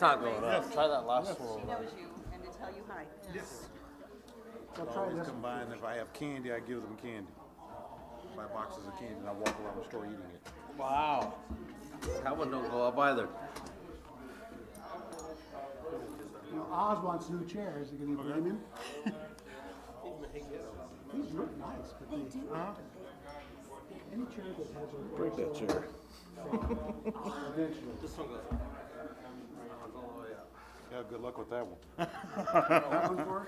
not going up. Try that last one. She knows you and to tell you hi. Yes. So I always combine, if I have candy, I give them candy. Buy boxes of candy and I walk around the store eating it. Wow. That one don't go up either. You know, Oz wants new chairs. Are you gonna blame him? These look nice, but they do. Any chair that has a Break that chair. eventually. This one goes all the way up. Yeah, good luck with that one. That one for?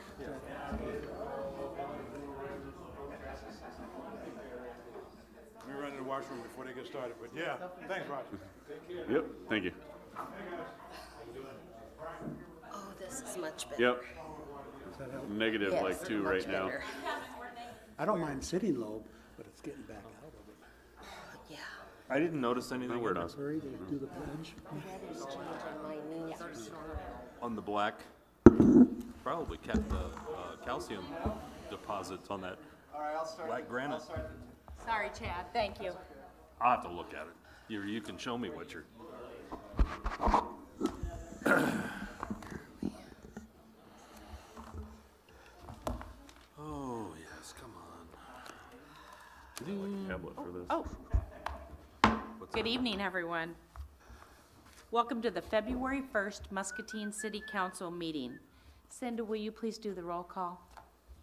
Let me run in the washroom before they get started, but yeah, thanks, Roger. Yep, thank you. Oh, this is much better. Yep. Negative Yes, like 2 much right now. better. I don't mind sitting low, but it's getting back out of it. Yeah. I didn't notice anything We're not. Hurry to do the pledge. The weather's changing. My knees are sore. on the black. Probably kept the calcium deposits on that black granite. Sorry, Chad. Thank you. I'll have to look at it. You can show me what you're. Oh, yes, come on. Tablet for this. Oh, good evening, everyone. Welcome to the February 1st Muscatine City Council meeting. Cinda, will you please do the roll call?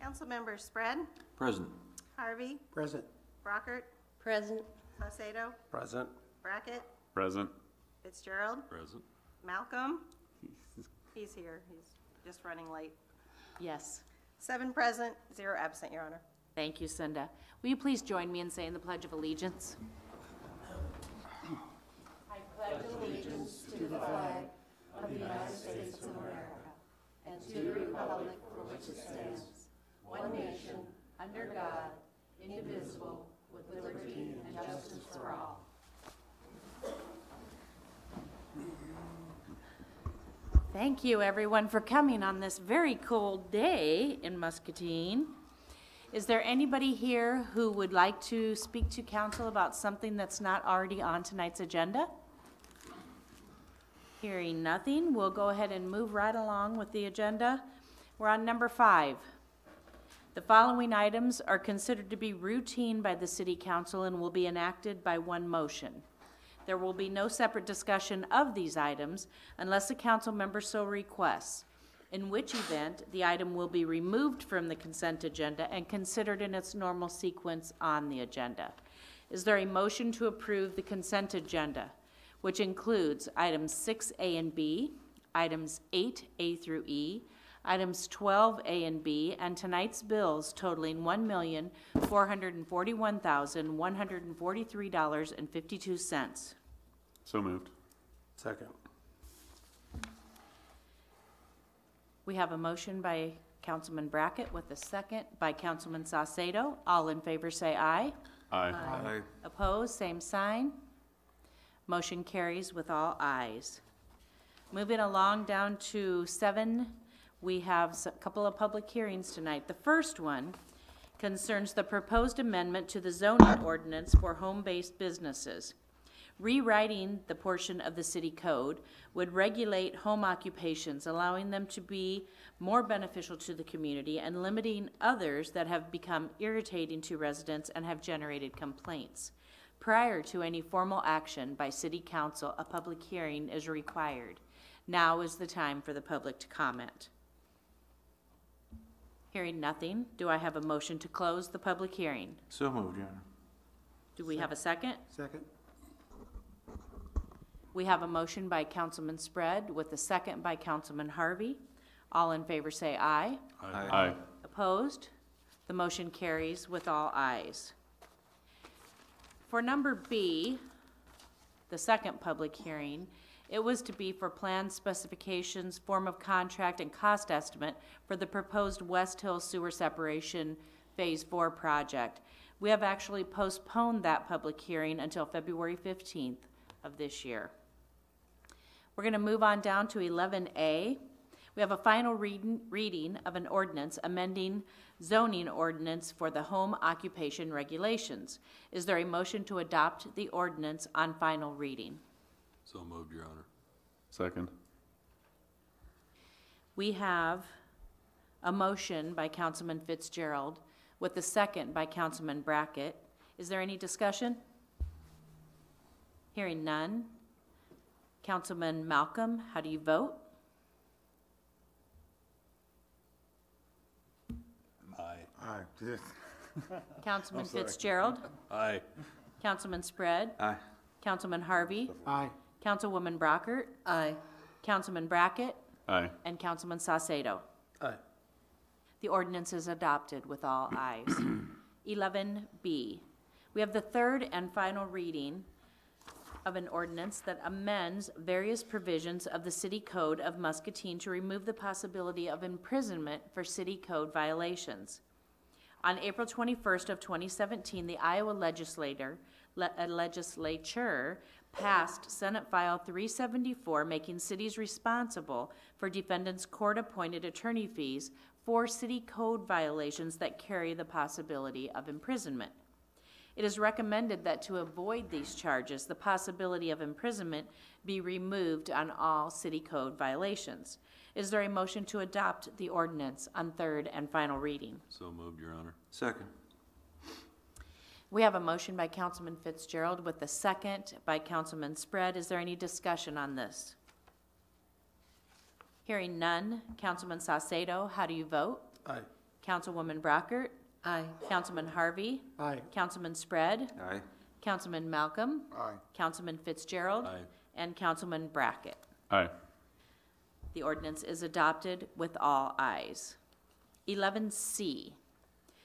Councilmembers Spread, Present. Harvey, Present. Brockert, Present. Saucedo, Present. Brackett, Present. Fitzgerald, Present. Malcolm. He's here. He's just running late. Yes. 7 present, 0 absent, Your Honor. Thank you, Cinda. Will you please join me in saying the Pledge of Allegiance? I pledge allegiance to the flag of the United States of America and to the republic for which it stands, one nation, under God, indivisible, with liberty and justice for all. Thank you, everyone, for coming on this very cold day in Muscatine. Is there anybody here who would like to speak to council about something that's not already on tonight's agenda? Hearing nothing, we'll go ahead and move right along with the agenda. We're on number 5. The following items are considered to be routine by the City Council and will be enacted by one motion. There will be no separate discussion of these items unless a council member so requests, in which event the item will be removed from the consent agenda and considered in its normal sequence on the agenda. Is there a motion to approve the consent agenda, which includes items 6A and B, items 8A through E, items 12A and B, and tonight's bills totaling $1,441,143.52. So moved. Second. We have a motion by Councilman Brackett with a second by Councilman Saucedo. All in favor say aye. Aye. Aye. Opposed, same sign. Motion carries with all ayes. Moving along down to 7, we have a couple of public hearings tonight. The first one concerns the proposed amendment to the zoning ordinance for home-based businesses. Rewriting the portion of the city code would regulate home occupations, allowing them to be more beneficial to the community and limiting others that have become irritating to residents and have generated complaints. Prior to any formal action by City Council, a public hearing is required. Now is the time for the public to comment. Hearing nothing, do I have a motion to close the public hearing? So moved, Your Honor. Do we have a second? Second. We have a motion by Councilman Spread with a second by Councilman Harvey. All in favor say aye. Aye. Opposed? The motion carries with all ayes. For number B, the second public hearing, it was to be for plan specifications, form of contract, and cost estimate for the proposed West Hill Sewer Separation Phase 4 project. We have actually postponed that public hearing until February 15th of this year. We're going to move on down to 11A. We have a final reading of an ordinance amending zoning ordinance for the home occupation regulations. Is there a motion to adopt the ordinance on final reading? So moved, Your Honor. Second. We have a motion by Councilman Fitzgerald with a second by Councilman Brackett. Is there any discussion? Hearing none. Councilman Malcolm, how do you vote? Aye. Aye. Councilman sorry. Fitzgerald? Aye. Councilman Spread? Aye. Councilman Harvey? Aye. Councilwoman Brockert? Aye. Councilman Brackett? Aye. And Councilman Saucedo. Aye. The ordinance is adopted with all ayes. 11B, we have the third and final reading of an ordinance that amends various provisions of the City Code of Muscatine to remove the possibility of imprisonment for city code violations. On April 21st of 2017, the Iowa legislature passed Senate File 374, making cities responsible for defendants' court-appointed attorney fees for city code violations that carry the possibility of imprisonment. It is recommended that to avoid these charges, the possibility of imprisonment be removed on all city code violations. Is there a motion to adopt the ordinance on third and final reading? So moved, Your Honor. Second. We have a motion by Councilman Fitzgerald with a second by Councilman Spread. Is there any discussion on this? Hearing none. Councilman Saucedo, how do you vote? Aye. Councilwoman Brockert? Aye. Councilman Harvey? Aye. Councilman Spread? Aye. Councilman Malcolm? Aye. Councilman Fitzgerald? Aye. And Councilman Brackett. Aye. The ordinance is adopted with all ayes. 11C,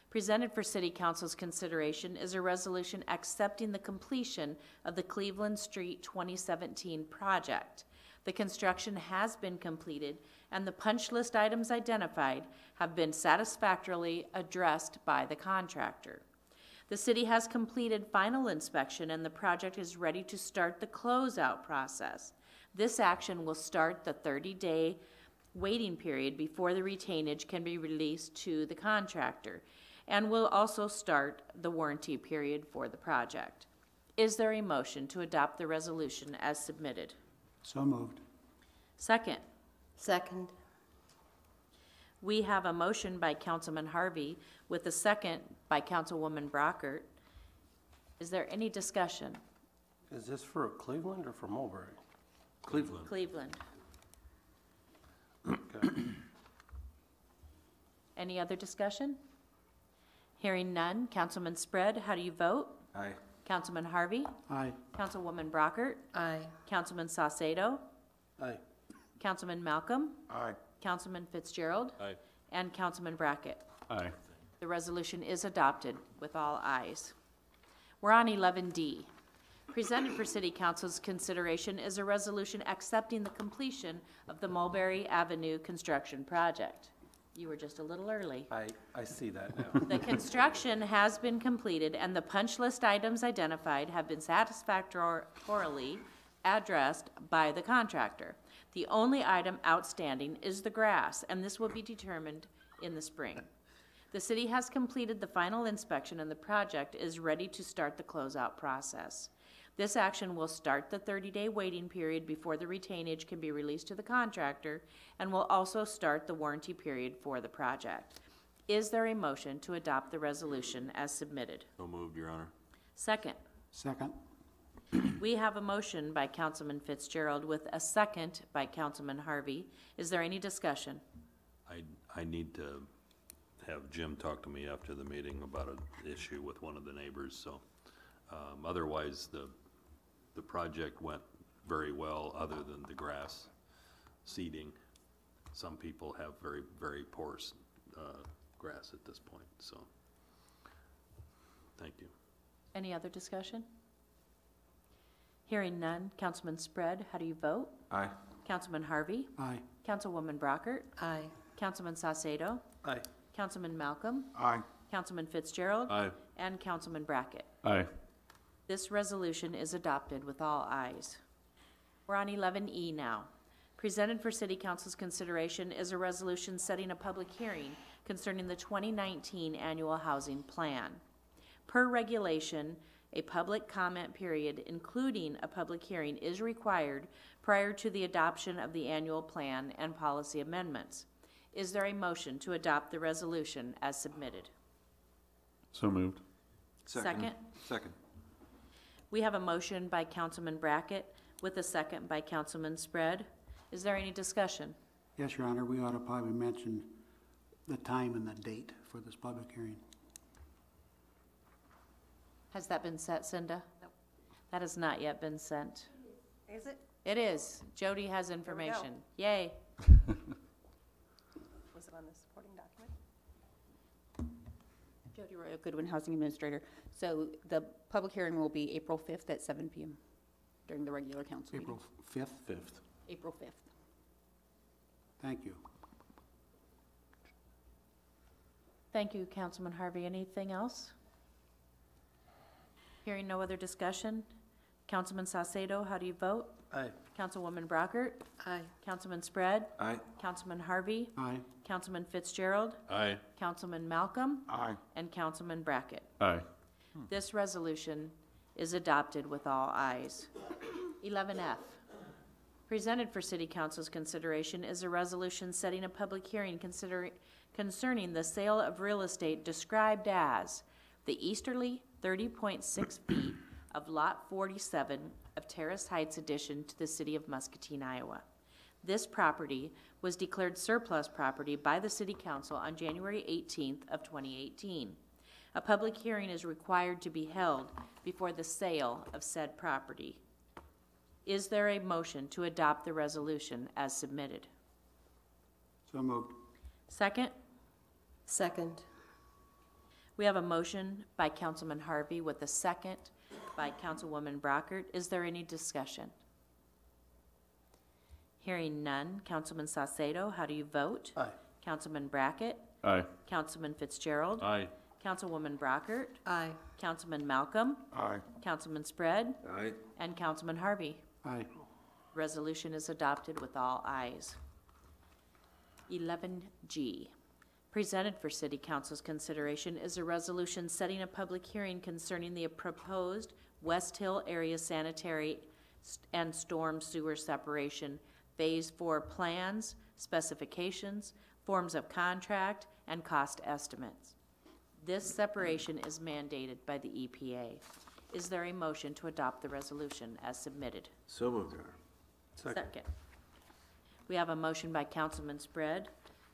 presented for City Council's consideration is a resolution accepting the completion of the Cleveland Street 2017 project. The construction has been completed and the punch list items identified have been satisfactorily addressed by the contractor. The city has completed final inspection and the project is ready to start the closeout process. This action will start the 30-day waiting period before the retainage can be released to the contractor and will also start the warranty period for the project. Is there a motion to adopt the resolution as submitted? So moved. Second, Second. we have a motion by Councilman Harvey with a second by Councilwoman Brockert. Is there any discussion? Is this for Cleveland or for Mulberry? Cleveland. Cleveland. Okay. Any other discussion? Hearing none. Councilman Spread, how do you vote? Aye. Councilman Harvey? Aye. Councilwoman Brockert? Aye. Councilman Saucedo? Aye. Councilman Malcolm? Aye. Councilman Fitzgerald? Aye. And Councilman Brackett. Aye. The resolution is adopted with all ayes. We're on 11D. Presented for City Council's consideration is a resolution accepting the completion of the Mulberry Avenue construction project. You were just a little early. I see that now. The construction has been completed and the punch list items identified have been satisfactorily addressed by the contractor. The only item outstanding is the grass, and this will be determined in the spring. The city has completed the final inspection and the project is ready to start the closeout process. This action will start the 30-day waiting period before the retainage can be released to the contractor and will also start the warranty period for the project. Is there a motion to adopt the resolution as submitted? So moved, Your Honor. Second, Second. we have a motion by Councilman Fitzgerald with a second by Councilman Harvey. Is there any discussion? I need to have Jim talk to me after the meeting about an issue with one of the neighbors, so otherwise the project went very well other than the grass seeding. Some people have very, very poor grass at this point, so thank you. Any other discussion? Hearing none. Councilman Spread, how do you vote? Aye. Councilman Harvey? Aye. Councilwoman Brockert? Aye. Councilman Saucedo? Aye. Councilman Malcolm? Aye. Councilman Fitzgerald? Aye. And Councilman Brackett. Aye. This resolution is adopted with all ayes. We're on 11E now. Presented for City Council's consideration is a resolution setting a public hearing concerning the 2019 Annual Housing Plan. Per regulation, a public comment period, including a public hearing, is required prior to the adoption of the annual plan and policy amendments. Is there a motion to adopt the resolution as submitted? So moved. Second? Second. We have a motion by Councilman Brackett with a second by Councilman Spread. Is there any discussion? Yes, Your Honor, we ought to probably mention the time and the date for this public hearing. Has that been set, Cinda? Nope. That has not yet been sent. Is it? It is. Jody has information. Yay. Was it on the supporting document? Jody Royal Goodwin, Housing Administrator. So the public hearing will be April 5th at 7 p.m. during the regular council meeting. April 5th? 5th. April 5th. Thank you. Thank you, Councilman Harvey. Anything else? Hearing no other discussion. Councilman Saucedo, how do you vote? Aye. Councilwoman Brockert? Aye. Councilman Spread? Aye. Councilman Harvey? Aye. Councilman Fitzgerald? Aye. Councilman Malcolm? Aye. And Councilman Brackett. Aye. This resolution is adopted with all ayes. 11F. Presented for City Council's consideration is a resolution setting a public hearing concerning the sale of real estate described as the easterly 30.6 feet of Lot 47 of Terrace Heights addition to the City of Muscatine, Iowa. This property was declared surplus property by the City Council on January 18th of 2018. A public hearing is required to be held before the sale of said property. Is there a motion to adopt the resolution as submitted? So moved. Second? Second. We have a motion by Councilman Harvey with a second by Councilwoman Brockert. Is there any discussion? Hearing none. Councilman Saucedo, how do you vote? Aye. Councilman Brackett? Aye. Councilman Fitzgerald? Aye. Councilwoman Brockert? Aye. Councilman Malcolm? Aye. Councilman Spread? Aye. And Councilman Harvey. Aye. Resolution is adopted with all ayes. 11G. Presented for City Council's consideration is a resolution setting a public hearing concerning the proposed West Hill Area Sanitary and Storm Sewer Separation Phase 4 plans, specifications, forms of contract, and cost estimates. This separation is mandated by the EPA. Is there a motion to adopt the resolution as submitted? So moved, Your Honor. Second. We have a motion by Councilman Spread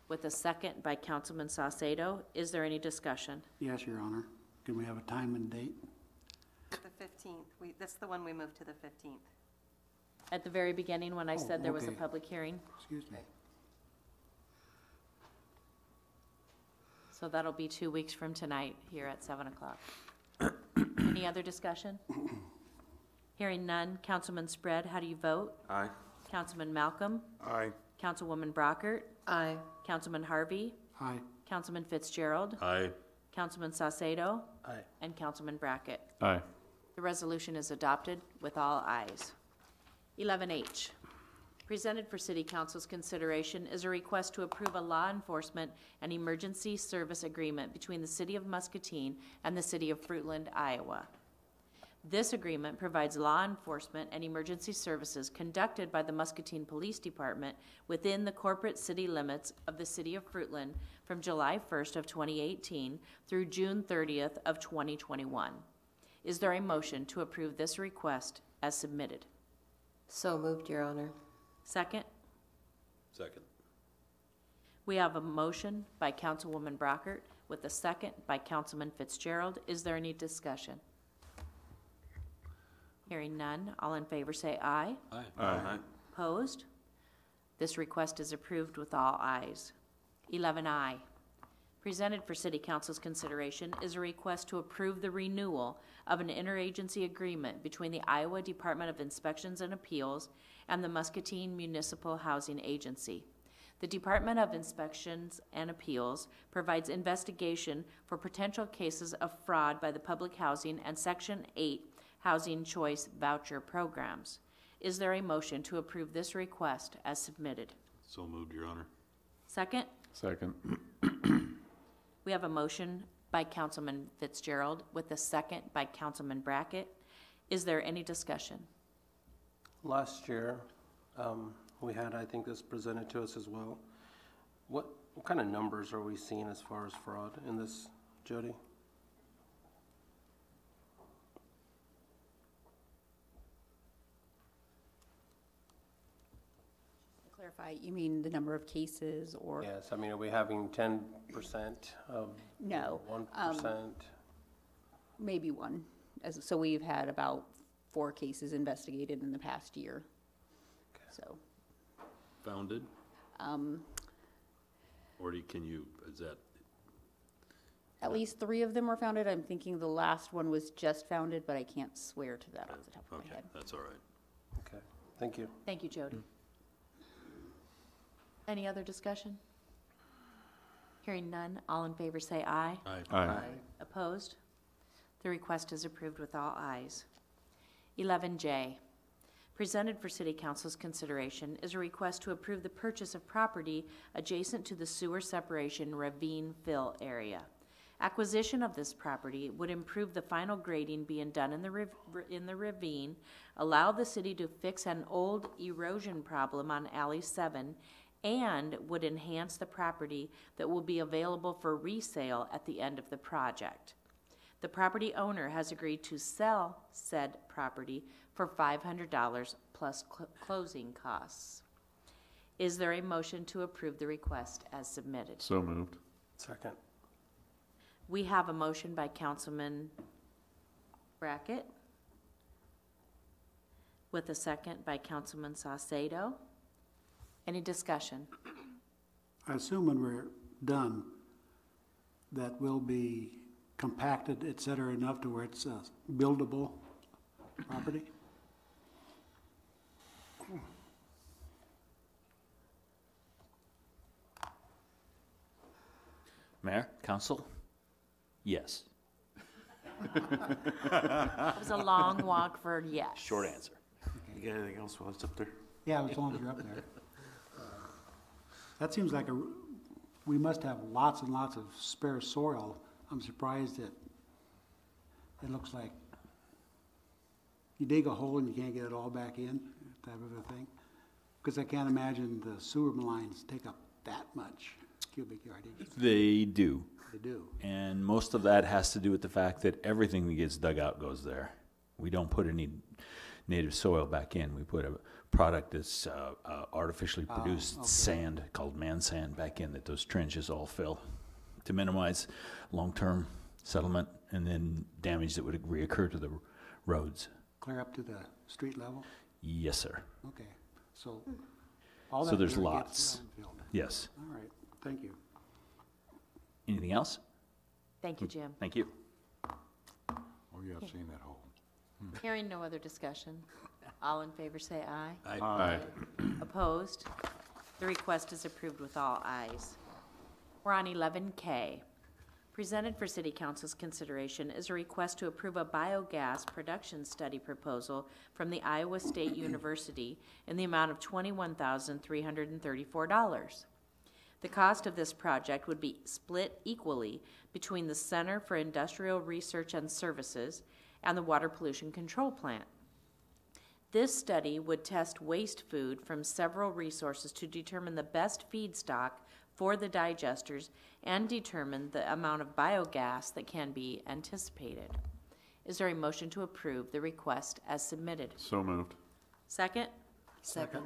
with a second by Councilman Saucedo. Is there any discussion? Yes, Your Honor. Can we have a time and date? The 15th. That's the one we moved to the 15th. At the very beginning, when I Oh, said there was a okay. public hearing, Excuse me. so that'll be 2 weeks from tonight here at 7 o'clock. Any other discussion? Hearing none. Councilman Spread, how do you vote? Aye. Councilman Malcolm? Aye. Councilwoman Brockert? Aye. Councilman Harvey? Aye. Councilman Fitzgerald? Aye. Councilman Saucedo? Aye. And Councilman Brackett. Aye. The resolution is adopted with all ayes. 11H. Presented for City Council's consideration is a request to approve a law enforcement and emergency service agreement between the City of Muscatine and the City of Fruitland, Iowa. This agreement provides law enforcement and emergency services conducted by the Muscatine Police Department within the corporate city limits of the City of Fruitland from July 1st of 2018 through June 30th of 2021. Is there a motion to approve this request as submitted? So moved, Your Honor. Second? Second. We have a motion by Councilwoman Brockert with a second by Councilman Fitzgerald. Is there any discussion? Hearing none, all in favor say aye. Aye. Aye. Opposed? This request is approved with all ayes. 11I. Presented for City Council's consideration is a request to approve the renewal of an interagency agreement between the Iowa Department of Inspections and Appeals and the Muscatine Municipal Housing Agency. The Department of Inspections and Appeals provides investigation for potential cases of fraud by the Public Housing and Section 8 Housing Choice Voucher programs. Is there a motion to approve this request as submitted? So moved, Your Honor. Second? Second. We have a motion by Councilman Fitzgerald with a second by Councilman Brackett. Is there any discussion? Last year, we had, I think this presented to us as well. What kind of numbers are we seeing as far as fraud in this, Jody? To clarify, you mean the number of cases or? Yes, I mean, are we having 10% of? No. 1%? Maybe one. So we've had about 4 cases investigated in the past year. So, Founded? Or can you, is that, at least 3 of them were founded. I'm thinking the last one was just founded, but I can't swear to that off the top of my okay, head. that's all right. Okay, thank you. Thank you, Jody. Any other discussion? Hearing none, all in favor say aye. Aye. Opposed? The request is approved with all ayes. 11J, presented for City Council's consideration, is a request to approve the purchase of property adjacent to the sewer separation ravine fill area. Acquisition of this property would improve the final grading being done in the ravine, allow the city to fix an old erosion problem on Alley 7, and would enhance the property that will be available for resale at the end of the project. The property owner has agreed to sell said property for $500 plus closing costs. Is there a motion to approve the request as submitted? So moved. Second. We have a motion by Councilman Brackett with a second by Councilman Saucedo. Any discussion? I assume when we're done, that will be compacted, et cetera, enough to where it's a buildable property? Mayor, council, yes. It was a long walk for yes. Short answer. You got anything else while it's up there? Yeah, as long as you're up there. That seems like we must have lots and lots of spare soil. I'm surprised that it looks like you dig a hole and you can't get it all back in, type of a thing. Because I can't imagine the sewer lines take up that much cubic yardage. They do. They do. And most of that has to do with the fact that everything that gets dug out goes there. We don't put any native soil back in. We put a product that's artificially produced okay. sand called man sand back in that those trenches all fill to minimize long-term settlement and then damage that would reoccur to the roads. Clear up to the street level? Yes, sir. Okay, so all So that there's dirt lots. gets landfilled. Yes. All right, thank you. Anything else? Thank you, Jim. Thank you. Oh, yeah, I've seen that hole. Hearing no other discussion, all in favor say aye. Aye. Opposed? The request is approved with all ayes. We're on 11K. Presented for City Council's consideration is a request to approve a biogas production study proposal from the Iowa State University in the amount of $21,334. The cost of this project would be split equally between the Center for Industrial Research and Services and the Water Pollution Control Plant. This study would test waste food from several resources to determine the best feedstock for the digesters and determine the amount of biogas that can be anticipated. Is there a motion to approve the request as submitted? So moved. Second? Second.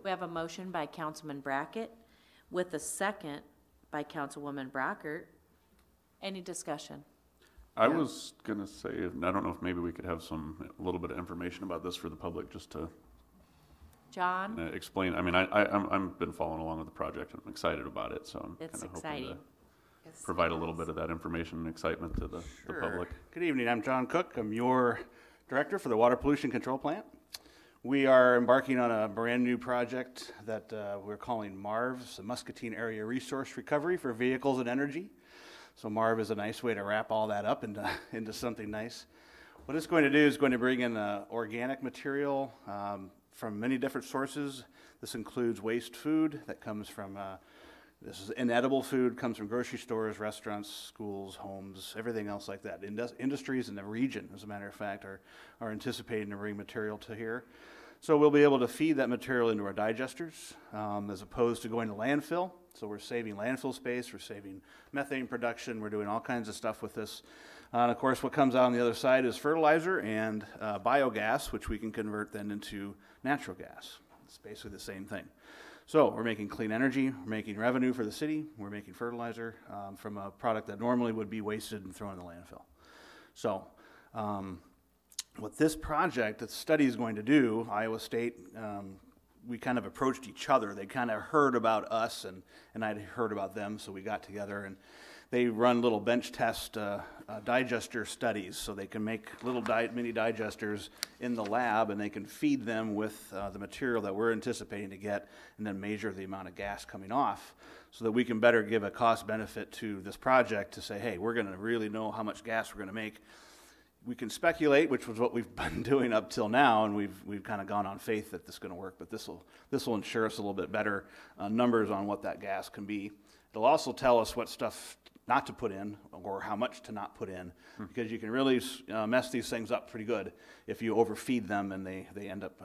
We have a motion by Councilman Brackett with a second by Councilwoman Brockert. Any discussion? I was gonna say, I don't know if maybe we could have a little bit of information about this for the public, just to John? explain. I mean, I've been following along with the project, and I'm excited about it, so I'm It's kind of hoping exciting. to provide a little bit of that information and excitement to the public. Good evening, I'm John Cook. I'm your director for the Water Pollution Control Plant. We are embarking on a brand-new project that we're calling MARV, it's the Muscatine Area Resource Recovery for Vehicles and Energy. So MARV is a nice way to wrap all that up into something nice. What it's going to do is going to bring in organic material from many different sources. This includes waste food that comes from This is inedible food, comes from grocery stores, restaurants, schools, homes, everything else like that. Industries in the region, as a matter of fact, are anticipating to bring material to here. So we'll be able to feed that material into our digesters as opposed to going to landfill. So we're saving landfill space, we're saving methane production, we're doing all kinds of stuff with this. And of course, what comes out on the other side is fertilizer and biogas, which we can convert then into natural gas. It's basically the same thing. So we're making clean energy, we're making revenue for the city, we're making fertilizer from a product that normally would be wasted and thrown in the landfill. So what this project, the study is going to do, Iowa State, we kind of approached each other. They kind of heard about us, and I'd heard about them, so we got together, and they run little bench test digester studies, so they can make little mini digesters in the lab, and they can feed them with the material that we're anticipating to get, and then measure the amount of gas coming off, so that we can better give a cost benefit to this project to say, hey, we're going to really know how much gas we're going to make. We can speculate, which was what we've been doing up till now, and we've kind of gone on faith that this is going to work. But this will ensure us a little bit better numbers on what that gas can be. It'll also tell us what stuff not to put in or how much to not put in, because you can really mess these things up pretty good if you overfeed them and they end up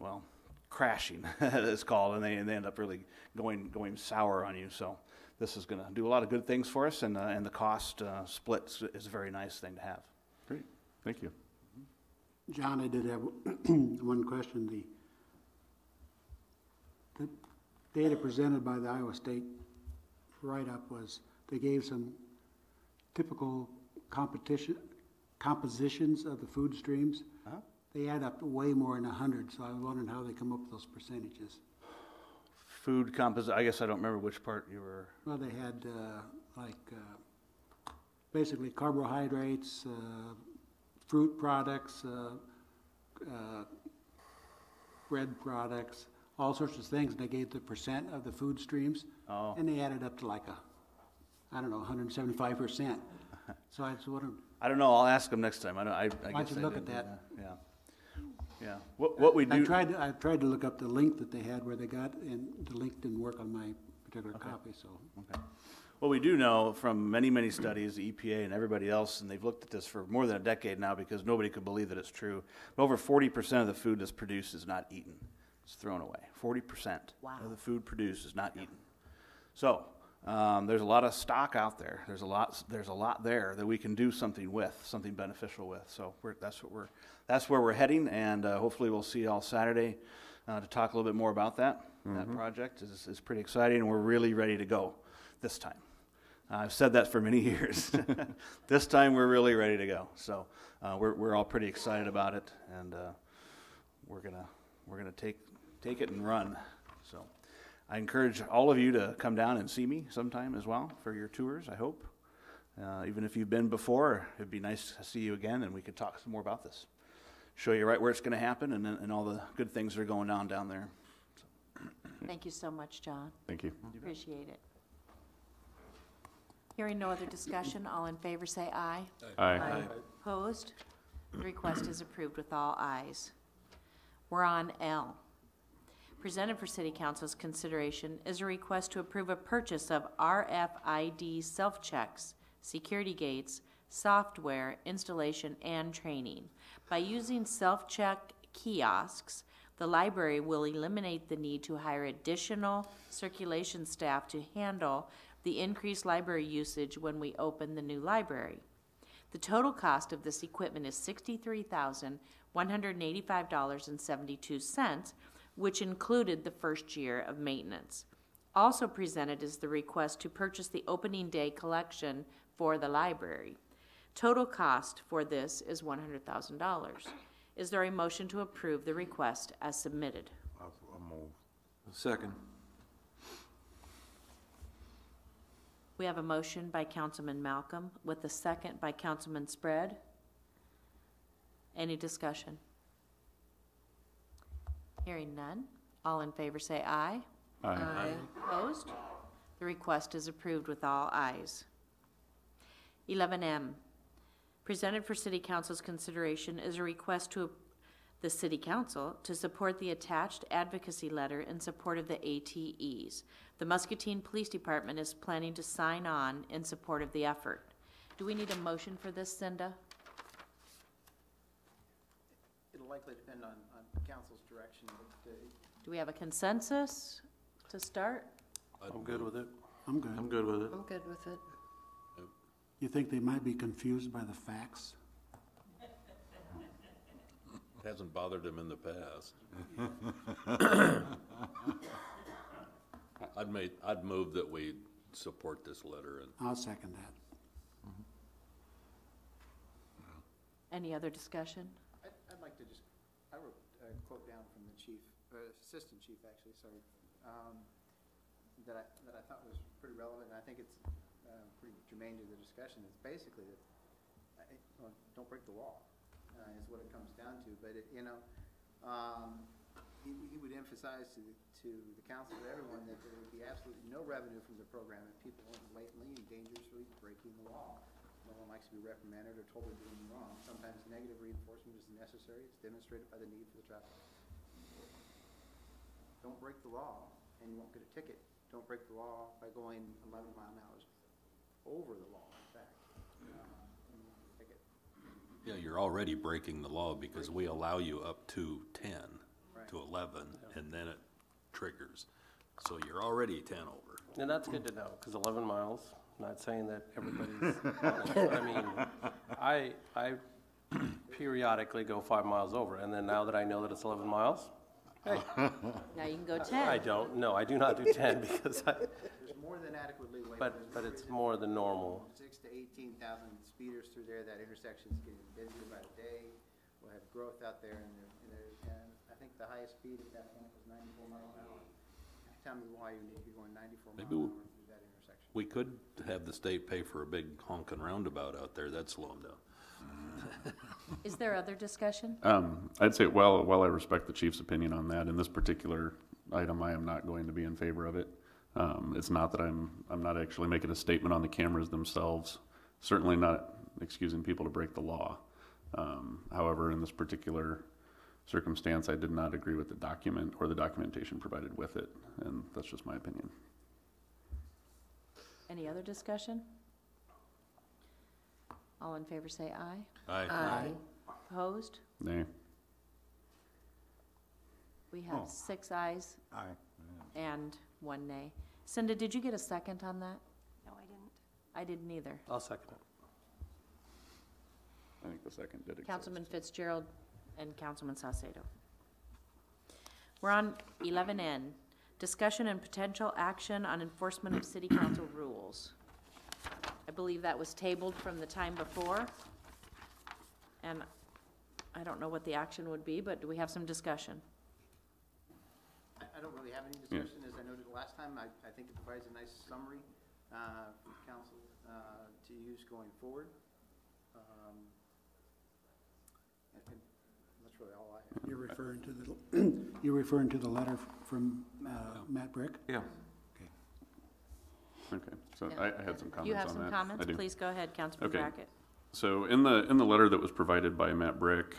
well, crashing, it's called, and they end up really going sour on you. So this is going to do a lot of good things for us, and the cost split is a very nice thing to have. Great, thank you. John, I did have one question. The data presented by the Iowa State write-up was they gave some typical compositions of the food streams. Uh-huh. They add up to way more than 100, so I was wondering how they come up with those percentages. Food composition, I guess I don't remember which part you were... Well, they had basically carbohydrates, fruit products, bread products, all sorts of things. They gave the percent of the food streams, and they added up to like 175%. So I just wondered. I don't know. I'll ask them next time. Why don't you look at that? Yeah. What we do. I tried to look up the link that they had where they got, and the link didn't work on my particular copy. So. Okay. What we do know from many, many studies, the EPA and everybody else, and they've looked at this for more than a decade now because nobody could believe that it's true. But over 40% of the food that's produced is not eaten. It's thrown away. 40% of the food produced is not eaten. So there's a lot of stock out there. There's a lot there that we can do something with, something beneficial with. So that's where we're heading, and hopefully we'll see you all Saturday to talk a little bit more about that. Mm-hmm. That project is pretty exciting, and we're really ready to go this time. I've said that for many years. This time we're really ready to go. So we're all pretty excited about it, and we're gonna take it and run. So I encourage all of you to come down and see me sometime as well for your tours, I hope. Even if you've been before, it'd be nice to see you again, and we could talk some more about this. Show you right where it's going to happen, and all the good things that are going on down there. So. Thank you so much, John. Thank you. Appreciate it. Hearing no other discussion, all in favor say aye. Aye. Opposed? The request is approved with all ayes. We're on L. Presented for City Council's consideration is a request to approve a purchase of RFID self-checks, security gates, software, installation, and training. By using self-check kiosks, the library will eliminate the need to hire additional circulation staff to handle the increased library usage when we open the new library. The total cost of this equipment is $63,185.72, which included the first year of maintenance. Also presented is the request to purchase the opening day collection for the library. Total cost for this is $100,000. Is there a motion to approve the request as submitted? I'll move. Second. We have a motion by Councilman Malcolm with a second by Councilman Spread. Any discussion? Hearing none. All in favor say aye. Aye. Opposed? The request is approved with all ayes. 11M. Presented for City Council's consideration is a request the City Council to support the attached advocacy letter in support of the ATEs. The Muscatine Police Department is planning to sign on in support of the effort. Do we need a motion for this, Cinda? It'll likely depend on council's direction, but Do we have a consensus to start? I'm good with it. I'm good. I'm good with it. I'm good with it. You think they might be confused by the facts? Hasn't bothered him in the past. I'd move that we support this letter and I'll second that. Any other discussion? I'd like to just, I wrote a quote down from the chief, assistant chief actually, sorry, that I thought was pretty relevant, and I think it's pretty germane to the discussion. It's basically that, well, don't break the law, is what it comes down to. But he would emphasize to the council, to everyone, that there would be absolutely no revenue from the program if people weren't blatantly and dangerously breaking the law. No one likes to be reprimanded or told they're doing wrong. Sometimes negative reinforcement is necessary. It's demonstrated by the need for the traffic. Don't break the law and you won't get a ticket. Don't break the law by going 11 mile an hour over the law, in fact. And you won't get a ticket. yeah, you're already breaking the law because we allow you up to 10 to 11, and then it triggers. So you're already 10 over. And that's good to know, because 11 miles, not saying that everybody's on it, but I mean, I periodically go 5 miles over, and then now that I know that it's 11 miles, hey, Now you can go 10. I don't, no, I do not do 10 because There's more than adequate leeway. but it's more than normal. 6,000 to 18,000 speeders through there. That intersection's getting busier by the day. We'll have growth out there, and I think the highest speed at that point was 94 miles an hour. Tell me why you need to be going 94 miles an hour through that intersection. We could have the state pay for a big honking roundabout out there. That'd slow them down. Is there other discussion? I'd say, while I respect the chief's opinion on that, in this particular item, I am not going to be in favor of it. It's not that I'm not actually making a statement on the cameras themselves, certainly not excusing people to break the law. However, in this particular circumstance, I did not agree with the document or the documentation provided with it, and that's just my opinion. Any other discussion? All in favor say aye. Aye. Opposed? Nay. We have 6 ayes Aye. and 1 nay. Cinda, did you get a second on that? No, I didn't. I didn't either. I'll second it. I think the second did exist. Councilman Fitzgerald and Councilman Salcedo. We're on 11N, discussion and potential action on enforcement of city council rules. I believe that was tabled from the time before, and I don't know what the action would be, but do we have some discussion? I don't really have any discussion. As I noted last time, I think it provides a nice summary for council to use going forward. And that's really all I have. You're referring to the letter from Matt Brick? Yeah. Okay, so Yeah. I had some comments on that. You have some comments? I do. Please go ahead, Councilman Okay. Brackett. So in the letter that was provided by Matt Brick,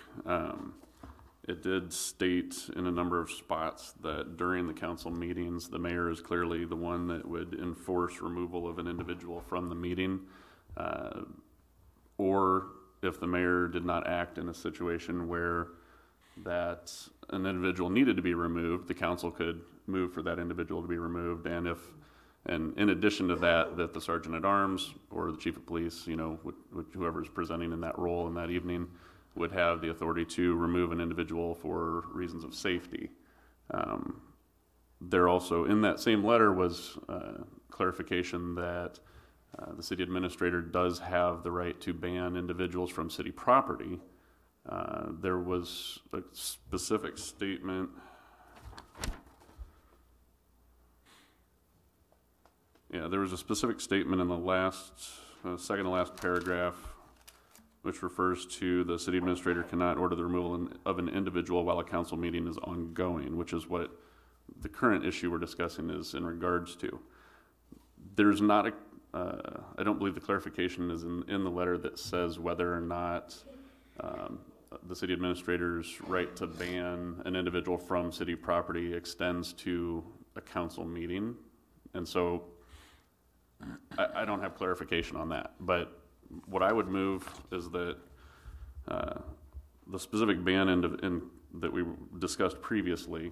it did state in a number of spots that during the council meetings, the mayor is clearly the one that would enforce removal of an individual from the meeting. Or if the mayor did not act in a situation where that an individual needed to be removed, the council could move for that individual to be removed. And in addition to that, that the sergeant at arms or the chief of police, whoever is presenting in that role in that evening, would have the authority to remove an individual for reasons of safety. There also, in that same letter, was clarification that the city administrator does have the right to ban individuals from city property. There was a specific statement. Yeah, there was a specific statement in the second to last paragraph, which refers to the city administrator cannot order the removal of an individual while a council meeting is ongoing, which is what the current issue we're discussing is in regards to. There's not I don't believe the clarification is in the letter that says whether or not the city administrator's right to ban an individual from city property extends to a council meeting. And so I don't have clarification on that, but what I would move is that the specific ban that we discussed previously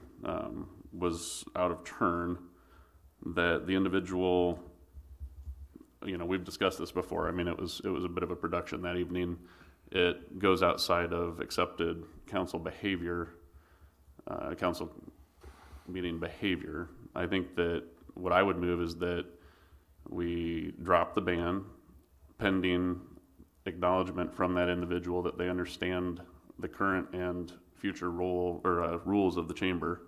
was out of turn, that the individual, we've discussed this before. I mean, it was a bit of a production that evening. It goes outside of accepted council behavior, council meeting behavior. I think that what I would move is that we drop the ban pending acknowledgement from that individual that they understand the current and future role or rules of the chamber,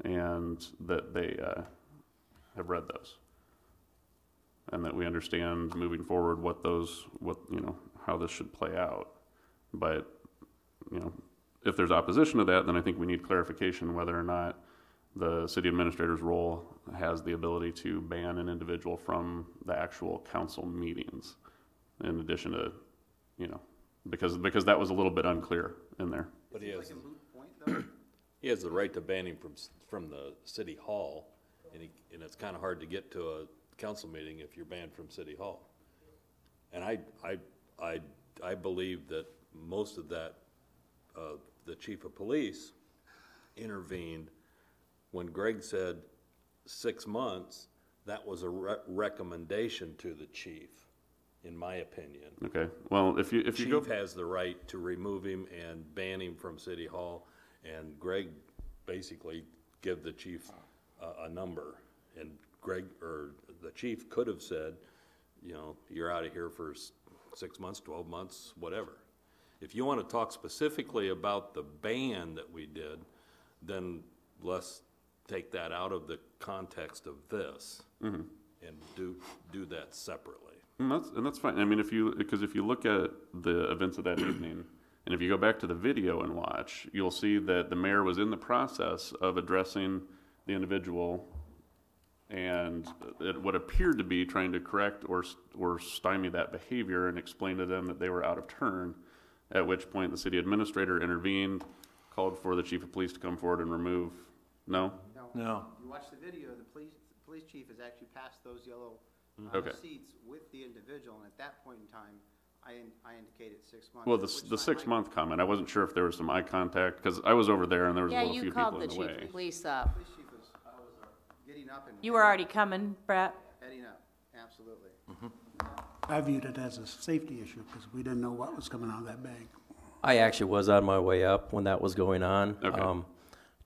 and that they have read those, and that we understand moving forward how this should play out. But if there's opposition to that, then I think we need clarification whether or not the city administrator's role has the ability to ban an individual from the actual council meetings, in addition to, because that was a little bit unclear in there. But he has the right to ban him from the city hall, and it's kind of hard to get to a council meeting if you're banned from city hall. And I believe that most of that, the chief of police intervened when Greg said 6 months. That was a recommendation to the chief, in my opinion. Okay. Well, if you go, chief has the right to remove him and ban him from city hall, and Greg basically give the chief a number, and the chief could have said, you're out of here for 6 months, 12 months, whatever. If you want to talk specifically about the ban that we did, then let's take that out of the context of this and do that separately. And that's fine. I mean, because if you look at the events of that evening, and if you go back to the video and watch, you'll see that the mayor was in the process of addressing the individual, and what appeared to be trying to correct or stymie that behavior and explain to them that they were out of turn, at which point the city administrator intervened, called for the chief of police to come forward and remove. No? No. You watch the video, the police chief has actually passed those yellow seats with the individual, and at that point in time, I indicated 6 months. Well, the 6 month comment, I wasn't sure if there was some eye contact, because I was over there and there was a little few people in the way. Yeah, you called the chief of police up. Police chief was getting up and. You were already coming, Brett? Heading up, absolutely. I viewed it as a safety issue because we didn't know what was coming out of that bag. I actually was on my way up when that was going on. Okay.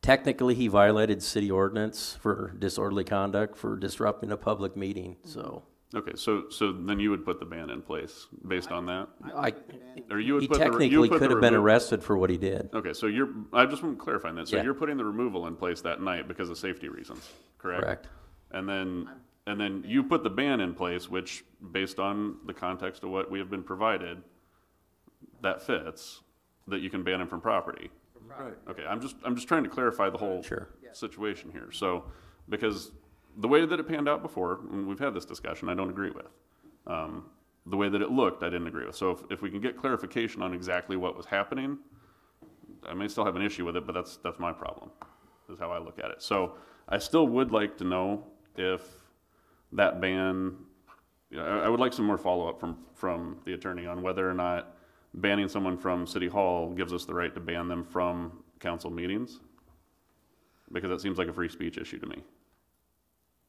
Technically, he violated city ordinance for disorderly conduct for disrupting a public meeting, so. Okay, so then you would put the ban in place based on that? He technically could have been arrested for what he did. Okay, so I just want to clarify that. So Yeah. you're putting the removal in place that night because of safety reasons, correct? Correct. And then you put the ban in place, which, based on the context of what we have been provided, that fits, that you can ban him from property. Right. Okay, I'm just trying to clarify the whole Sure. situation here. So, because the way that it panned out before, and we've had this discussion, I don't agree with. The way that it looked, I didn't agree with. So if we can get clarification on exactly what was happening, I may still have an issue with it, but that's my problem, is how I look at it. So I still would like to know if that ban, I would like some more follow-up from the attorney on whether or not banning someone from City Hall gives us the right to ban them from council meetings, because that seems like a free speech issue to me.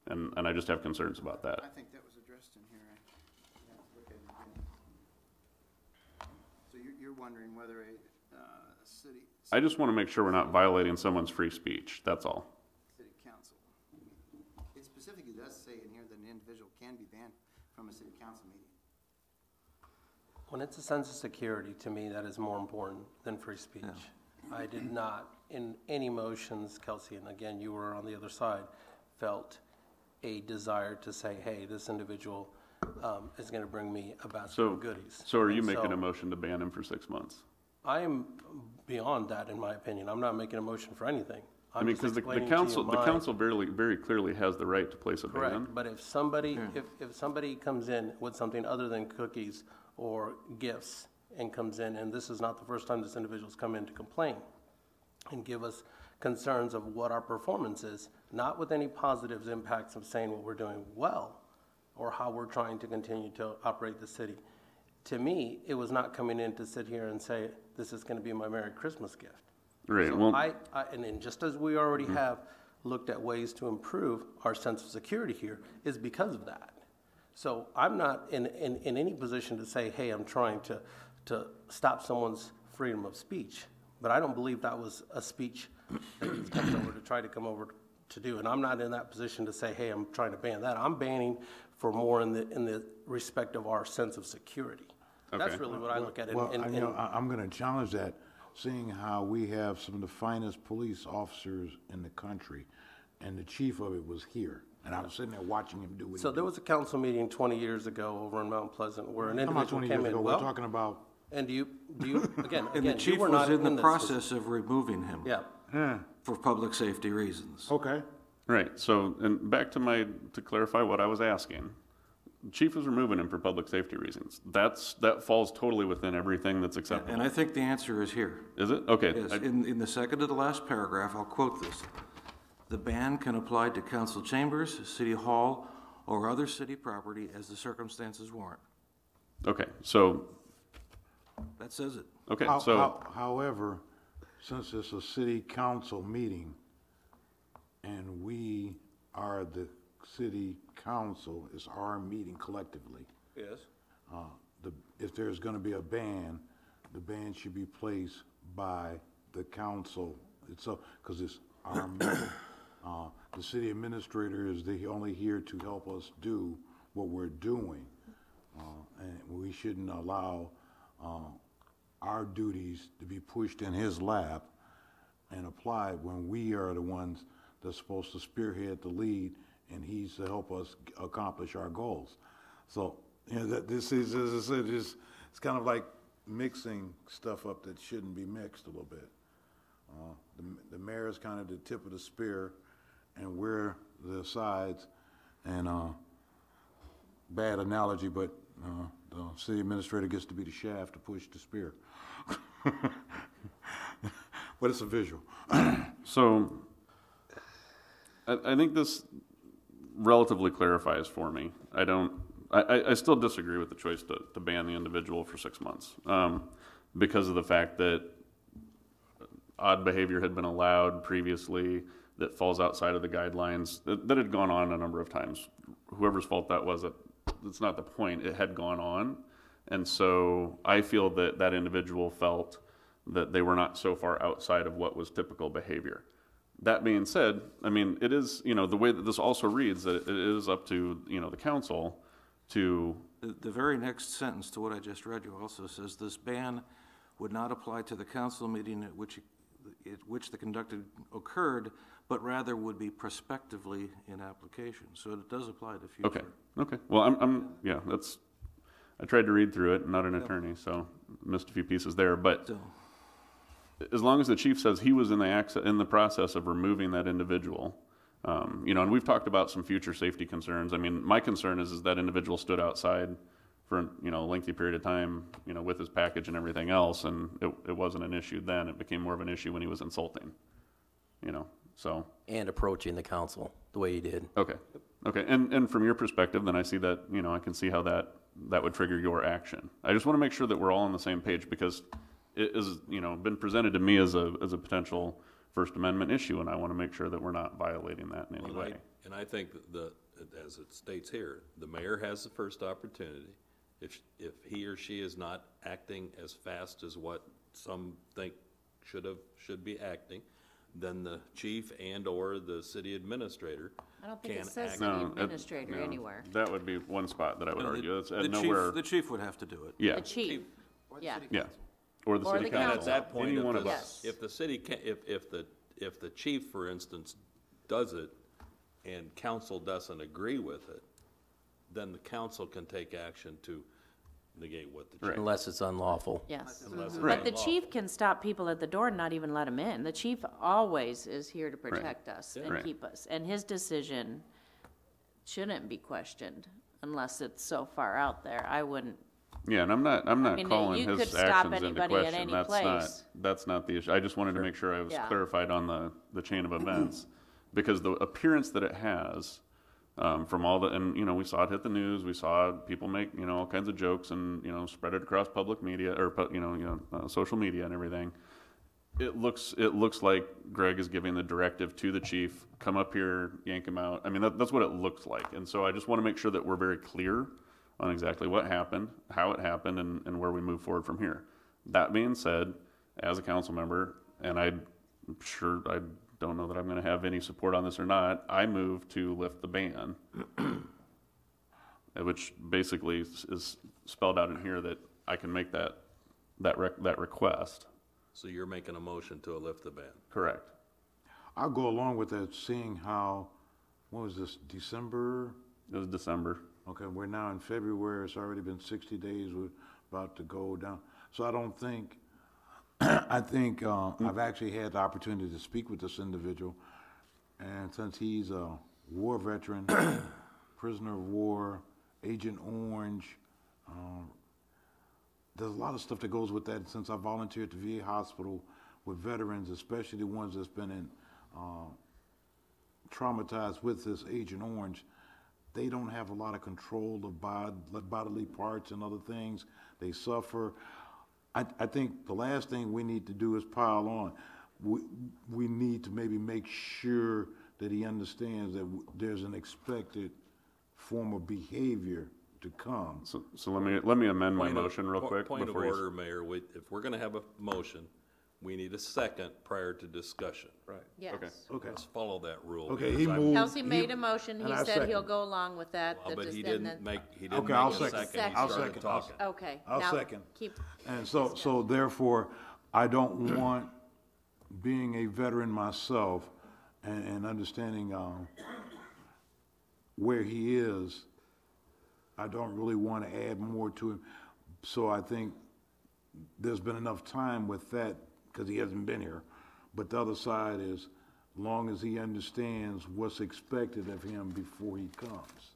And I just have concerns about that. I think that was addressed in here. Look at it again. So you're wondering whether a city. I just want to make sure we're not violating someone's free speech, that's all. City council. It specifically does say in here that an individual can be banned from a city council meeting. When it's a sense of security, to me, that is more important than free speech. I did not, in any motions, Kelsey, and again, you were on the other side, felt a desire to say, hey, this individual is going to bring me a basket of goodies. So are you making a motion to ban him for 6 months? I am beyond that, in my opinion. I'm not making a motion for anything. I mean, because the council very clearly has the right to place a ban. Correct, but if somebody, if somebody comes in with something other than cookies or gifts, and comes in, and this is not the first time this individual's come in to complain and give us concerns of what our performance is, not with any positives impacts of saying what we're doing well or how we're trying to continue to operate the city. To me, it was not coming in to sit here and say, this is going to be my Merry Christmas gift. Right, So well, and then just as we already have looked at ways to improve our sense of security here, is because of that. So I'm not in any position to say, hey, I'm trying to stop someone's freedom of speech. But I don't believe that was a speech that he's coming over to try to come over to do. And I'm not in that position to say, hey, I'm trying to ban that. I'm banning for more in the respect of our sense of security. Okay. That's really what I look at it. Well, I'm going to challenge that, seeing how we have some of the finest police officers in the country, and the chief of it was here, and I was sitting there watching him do what So he there did. was a council meeting 20 years ago over in Mount Pleasant where an Come on, individual 20 came years in. ago, Well, we're talking about, and do you again? And the again, chief you were was not in the this. process of removing him Yeah. for public safety reasons. okay, right, so, and back to clarify what I was asking. Chief is removing him for public safety reasons. That falls totally within everything that's acceptable. And I think the answer is here. Is it? Okay. Yes, in the second to the last paragraph, I'll quote this. The ban can apply to council chambers, city hall, or other city property as the circumstances warrant. Okay, so, That says it. okay, How- so, however, since it's a city council meeting, and we are the city council, it's our meeting collectively. Yes. If there's gonna be a ban, the ban should be placed by the council itself, because it's our meeting. The city administrator is only here to help us do what we're doing. And we shouldn't allow, our duties to be pushed in his lap and applied when we are the ones that's supposed to spearhead the lead, and he's to help us accomplish our goals. So, you know, that this is, as I said, it's kind of like mixing stuff up that shouldn't be mixed a little bit. The mayor is kind of the tip of the spear, and we're the sides, and, bad analogy, but, the city administrator gets to be the shaft to push the spear. But it's a visual. so, I think this relatively clarifies for me. I still disagree with the choice to ban the individual for 6 months, because of the fact that odd behavior had been allowed previously that falls outside of the guidelines, that had gone on a number of times. Whoever's fault that was, it's not the point, it had gone on. And so I feel that that individual felt that they were not so far outside of what was typical behavior. That being said, I mean, it is, you know, the way that this also reads, that it is up to, you know, the council to... The very next sentence to what I just read you also says, this ban would not apply to the council meeting at which the conducted occurred, but rather would be prospectively in application. So it does apply to future. Okay. Well, yeah, I tried to read through it, I'm not an attorney, so missed a few pieces there, but as long as the chief says he was in the process of removing that individual, you know, and we've talked about some future safety concerns. I mean, my concern is that individual stood outside for, you know, a lengthy period of time, you know, with his package and everything else, and it wasn't an issue then. It became more of an issue when he was insulting, you know, so. And approaching the council the way he did. Okay. And from your perspective, then I see that, you know, I can see how that would trigger your action. I just want to make sure that we're all on the same page, because it is, you know, been presented to me as a potential First Amendment issue, and I want to make sure that we're not violating that in any way. And I think as it states here, the mayor has the first opportunity. If he or she is not acting as fast as what some think should be acting, then the chief and/or the city administrator I don't think can it says act. city administrator anywhere. That would be one spot that I would argue. It's The nowhere. chief, the chief would have to do it. Yeah. The chief, yeah. Yeah. Or the city And council. at that point, Any one of Yes. us. if the city, if the chief, for instance, does it and council doesn't agree with it, then the council can take action to negate what the chief. Unless it's unlawful. Yes. Unless it's But the unlawful. chief can stop people at the door and not even let them in. The chief always is here to protect us and Right. keep us. And his decision shouldn't be questioned unless it's so far out there. I wouldn't Yeah, and I'm not mean, calling you could his stop actions into anybody at question. any That's place. that's not the issue. I just wanted to make sure I was Yeah. clarified on the chain of events, because the appearance that it has, from all the, and, you know, we saw it hit the news, we saw people make, you know, all kinds of jokes and, you know, spread it across public media, or, social media and everything. It looks like Greg is giving the directive to the chief, come up here, yank him out. I mean, that's what it looks like. And so I just want to make sure that we're very clear on exactly what happened, how it happened, and where we move forward from here. That being said, as a council member, and I don't know that I'm going to have any support on this or not, I move to lift the ban, which basically is spelled out in here that I can make that request. So you're making a motion to lift the ban? Correct. I'll go along with that, seeing how, what was this, December? It was December. Okay, we're now in February, it's already been 60 days, we're about to go down. So I don't think, I've actually had the opportunity to speak with this individual, and since he's a war veteran, prisoner of war, Agent Orange, there's a lot of stuff that goes with that. And since I volunteered at the VA hospital with veterans, especially the ones that's been traumatized with this Agent Orange, they don't have a lot of control of bodily parts and other things. They suffer. I think the last thing we need to do is pile on. We need to maybe make sure that he understands that there's an expected form of behavior to come. So let me amend my motion real quick. Point of before you- order, Mayor, if we're gonna have a motion, we need a second prior to discussion. Right. Yes. Okay. Let's follow that rule. Okay, because he I'm- moved. Kelsey made a motion, he and I said he'll second. go along with that. Well, that but just- he and didn't then- make a I'll second. second. He I'll started second. talking. Okay. I'll now second. Keep, And so therefore, I don't want, being a veteran myself and understanding where he is, I don't really want to add more to him. So I think there's been enough time with that, because he hasn't been here. But the other side is, long as he understands what's expected of him before he comes.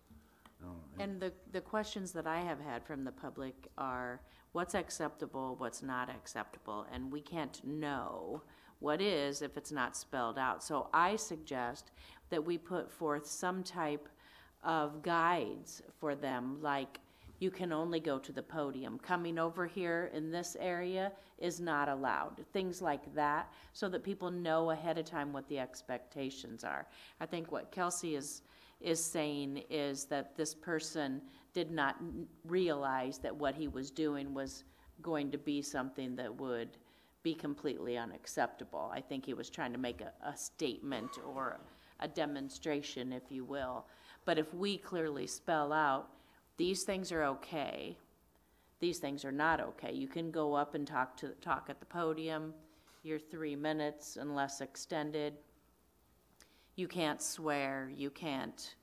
and the questions that I have had from the public are, what's acceptable, what's not acceptable, and we can't know what is if it's not spelled out. So I suggest that we put forth some type of guides for them, like you can only go to the podium. Coming over here in this area is not allowed. Things like that, so that people know ahead of time what the expectations are. I think what Kelsey is saying is that this person did not realize that what he was doing was going to be something that would be completely unacceptable. I think he was trying to make a statement or a demonstration, if you will. But if we clearly spell out, these things are okay, these things are not okay. You can go up and talk at the podium, your 3 minutes unless extended. You can't swear, you can't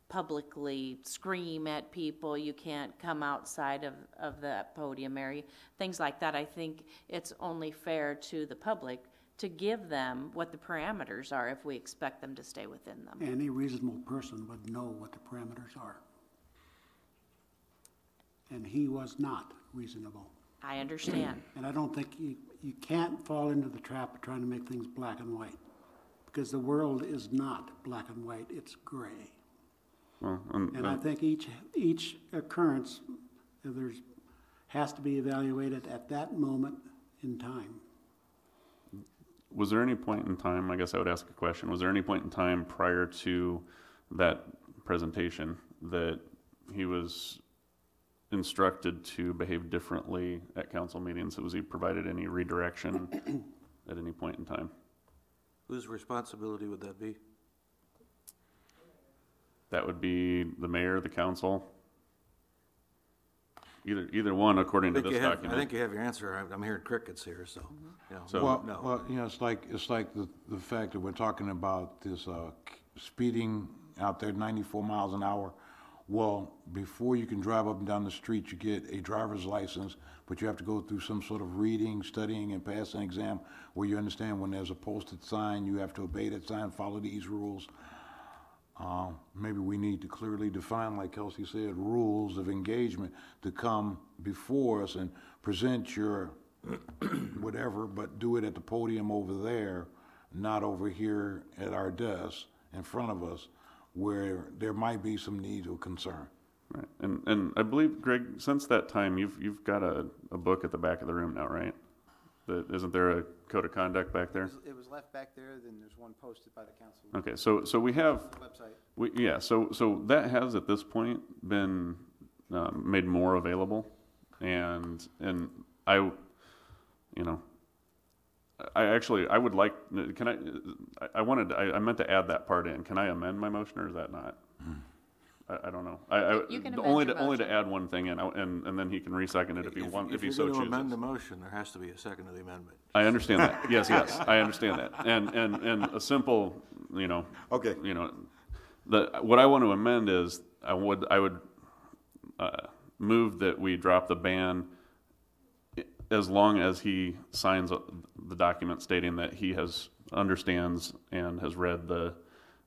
publicly scream at people, you can't come outside of that podium area, things like that. I think it's only fair to the public to give them what the parameters are if we expect them to stay within them. Any reasonable person would know what the parameters are. And he was not reasonable. I understand. And I don't think you can't fall into the trap of trying to make things black and white, because the world is not black and white, it's gray. Well, And I think each occurrence, has to be evaluated at that moment in time. Was there any point in time, I guess I would ask a question, was there any point in time prior to that presentation that he was instructed to behave differently at council meetings? Was he provided any redirection at any point in time? Whose responsibility would that be? That would be the mayor, the council, either one, according to this document. I think you have your answer. I'm hearing crickets here, so, So- no. Well, you know, it's like the fact that we're talking about this speeding out there 94 miles an hour. Well, before you can drive up and down the street, you get a driver's license, but you have to go through some sort of reading, studying, and pass an exam where you understand when there's a posted sign, you have to obey that sign, follow these rules. maybe we need to clearly define, like Kelsey said, rules of engagement to come before us and present your whatever, but do it at the podium over there, not over here at our desk in front of us, where there might be some need or concern. Right, and I believe, Greg, since that time, you've got a book at the back of the room now, right? Isn't there a code of conduct back there? It was left back there, then there's one posted by the council. Okay, so we have, Website. so that has at this point been made more available, and I would like, I meant to add that part in. Can I amend my motion, or is that not? I don't know. You can amend only your to motion. add one thing in, and then he can re-second it if he wants, if he so If you're chooses. going to amend the motion, there has to be a second to the amendment. I understand that. Yes, I understand that. And a simple, Okay. What I want to amend is I would move that we drop the ban as long as he signs the document stating that he understands and has read the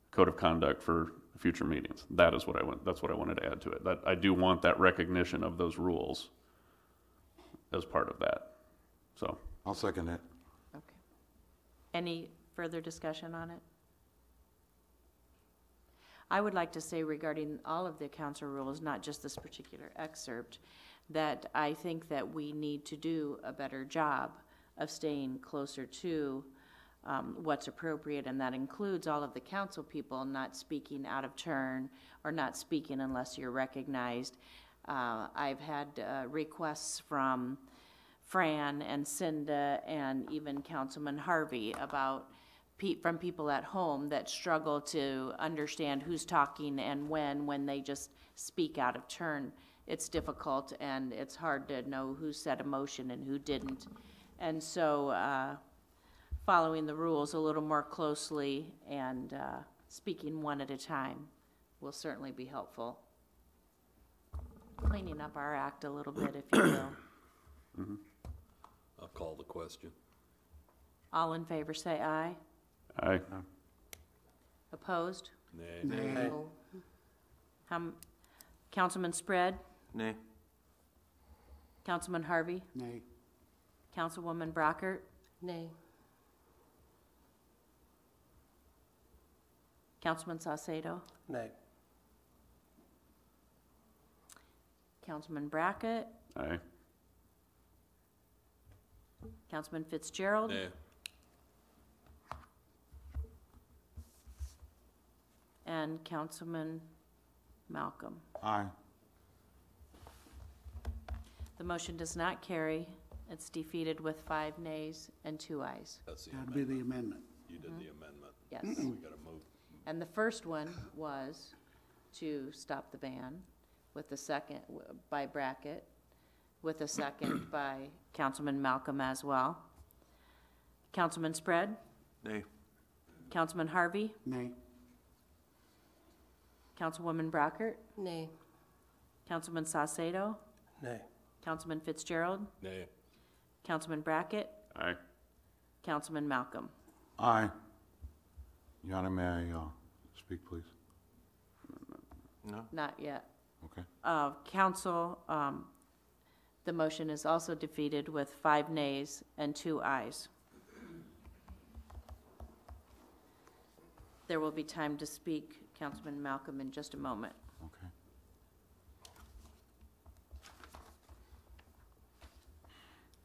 code of conduct for future meetings. That's what I wanted to add to it. That I do want that recognition of those rules as part of that. So I'll second that. Okay. Any further discussion on it? I would like to say regarding all of the council rules, not just this particular excerpt, that I think that we need to do a better job of staying closer to what's appropriate, and that includes all of the council people not speaking out of turn or not speaking unless you're recognized. I've had requests from Fran and Cinda and even Councilman Harvey about from people at home that struggle to understand who's talking and when they just speak out of turn. It's difficult, and it's hard to know who said a motion and who didn't. And so following the rules a little more closely and speaking one at a time will certainly be helpful. Cleaning up our act a little bit, if you will. Mm-hmm. I'll call the question. All in favor say aye. Aye. Opposed? Nay. Councilman Spread? Nay. Councilman Harvey? Nay. Councilwoman Brockert? Nay. Councilman Saucedo? Nay. Councilman Brackett? Aye. Councilman Fitzgerald? Nay. And Councilman Malcolm. Aye. The motion does not carry. It's defeated with 5 nays and 2 ayes. That's the That'd be amendment. the amendment. You did the amendment. Yes. We gotta move. And the first one was to stop the ban with the second by Brackett, with a second by Councilman Malcolm as well. Councilman Spread? Nay. Councilman Harvey? Nay. Councilwoman Brockert? Nay. Councilman Saucedo? Nay. Councilman Fitzgerald? Nay. Councilman Brackett? Aye. Councilman Malcolm? Aye. Your Honor, may I speak, please? No. Not yet. Okay. Council, the motion is also defeated with 5 nays and 2 ayes. There will be time to speak, Councilman Malcolm, in just a moment. Okay.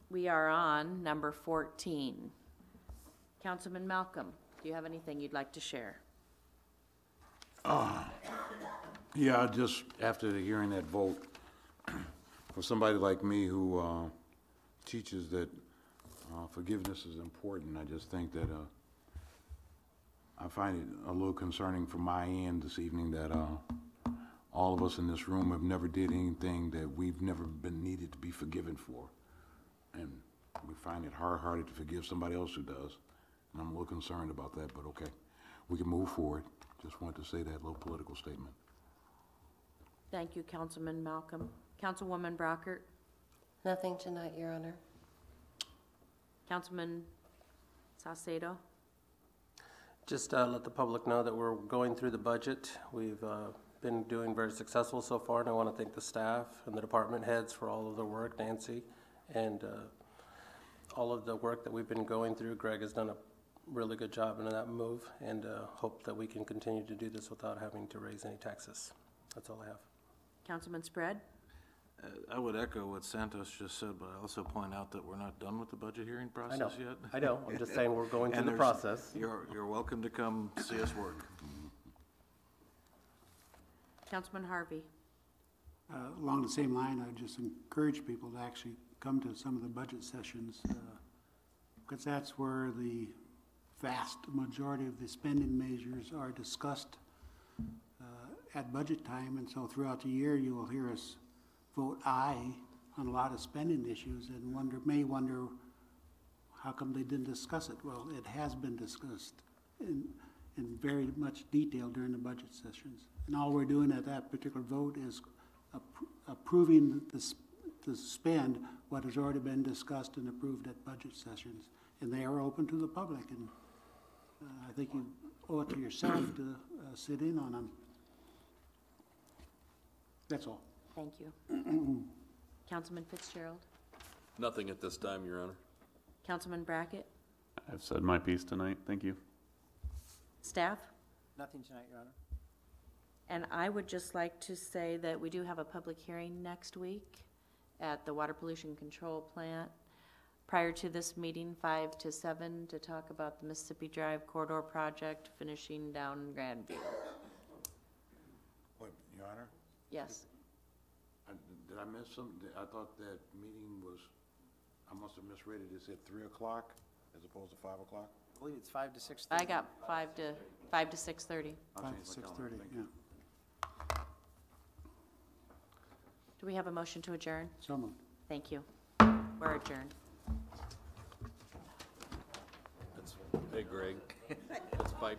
We are on number 14. Councilman Malcolm, do you have anything you'd like to share? Yeah, just after hearing that vote, for somebody like me who teaches that forgiveness is important, I just think that I find it a little concerning from my end this evening that all of us in this room have never did anything that we've never been needed to be forgiven for. And we find it hard-hearted to forgive somebody else who does. And I'm a little concerned about that, but okay. We can move forward. Just wanted to say that little political statement. Thank you, Councilman Malcolm. Councilwoman Brockert? Nothing tonight, Your Honor. Councilman Saucedo? Just let the public know that we're going through the budget. We've been doing very successful so far, and I want to thank the staff and the department heads for all of their work, Nancy, and all of the work that we've been going through. Greg has done a really good job in that move, and hope that we can continue to do this without having to raise any taxes. That's all I have. Councilman Spread? I would echo what Santos just said, but I also point out that we're not done with the budget hearing I process know, yet. I know. I'm just saying we're going through And the there's- process. You're welcome to come see us work. Councilman Harvey? Along the same line, I just encourage people to actually come to some of the budget sessions, because that's where the vast majority of the spending measures are discussed at budget time, and so throughout the year, you will hear us vote aye on a lot of spending issues and may wonder how come they didn't discuss it. Well, it has been discussed in very much detail during the budget sessions. And all we're doing at that particular vote is approving to spend what has already been discussed and approved at budget sessions. And they are open to the public, and I think you owe it to yourself to sit in on them. That's all. Thank you. Councilman Fitzgerald? Nothing at this time, Your Honor. Councilman Brackett? I've said my piece tonight. Thank you. Staff? Nothing tonight, Your Honor. And I would just like to say that we do have a public hearing next week at the Water Pollution Control Plant prior to this meeting, 5 to 7, to talk about the Mississippi Drive Corridor Project finishing down Grandview. What, Your Honor? Yes. Did I miss something? I thought that meeting was, I must have misread it. It said 3 o'clock as opposed to 5 o'clock? I believe it's 5 to 6:30. I got 5 to 6:30. I'll 5 change to my calendar. 6:30, Thank yeah. you. Do we have a motion to adjourn? So moved. Thank you. We're adjourned. Hey, Greg. It's 5.